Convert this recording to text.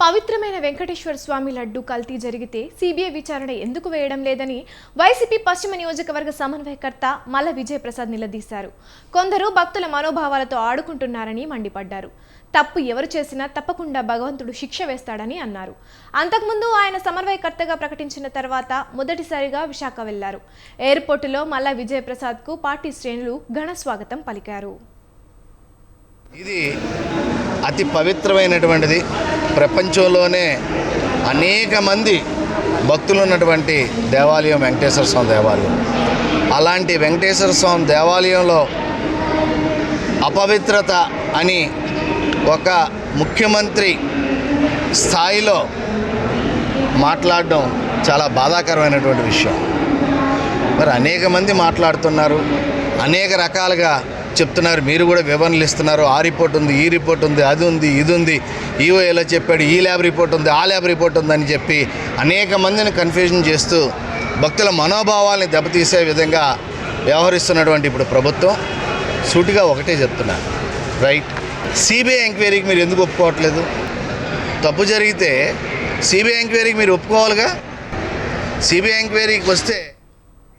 పవిత్రమైన వెంకటేశ్వర స్వామి లడ్డు కల్తీ జరిగితే సిబిఐ విచారణ ఎందుకు వేయడం లేదని వైసీపీ పశ్చిమ నియోజకవర్గ సమన్వయకర్త మల్ల విజయప్రసాద్ నిలదీశారు. కొందరు భక్తుల మనోభావాలతో ఆడుకుంటున్నారని మండిపడ్డారు. తప్పు ఎవరు చేసినా తప్పకుండా భగవంతుడు శిక్ష వేస్తాడని అన్నారు. అంతకుముందు ఆయన సమన్వయకర్తగా ప్రకటించిన తర్వాత మొదటిసారిగా విశాఖ వెళ్లారు. ఎయిర్పోర్టులో మల్ల విజయప్రసాద్కు పార్టీ శ్రేణులు ఘన స్వాగతం పలికారు. ఇది అతి పవిత్రమైనటువంటిది. ప్రపంచంలోనే అనేక మంది భక్తులు ఉన్నటువంటి దేవాలయం వెంకటేశ్వర స్వామి దేవాలయం. అలాంటి వెంకటేశ్వర స్వామి దేవాలయంలో అపవిత్రత అని ఒక ముఖ్యమంత్రి స్థాయిలో మాట్లాడడం చాలా బాధాకరమైనటువంటి విషయం. మరి అనేక మంది మాట్లాడుతున్నారు, అనేక రకాలుగా చెప్తున్నారు, మీరు కూడా వివరణలు ఇస్తున్నారు. ఆ రిపోర్ట్ ఉంది, ఈ రిపోర్ట్ ఉంది, అది ఉంది, ఇది ఉంది, ఈవో ఎలా చెప్పాడు, ఈ ల్యాబ్ రిపోర్ట్ ఉంది, ఆ ల్యాబ్ రిపోర్ట్ ఉందని చెప్పి అనేక మందిని కన్ఫ్యూజన్ చేస్తూ భక్తుల మనోభావాల్ని దెబ్బతీసే విధంగా వ్యవహరిస్తున్నటువంటి ఇప్పుడు ప్రభుత్వం సూటిగా ఒకటే చెప్తున్నారు, రైట్, సిబిఐ ఎంక్వైరీకి మీరు ఎందుకు ఒప్పుకోవట్లేదు? తప్పు జరిగితే సిబిఐ ఎంక్వైరీకి మీరు ఒప్పుకోవాలిగా. సిబిఐ ఎంక్వైరీకి వస్తే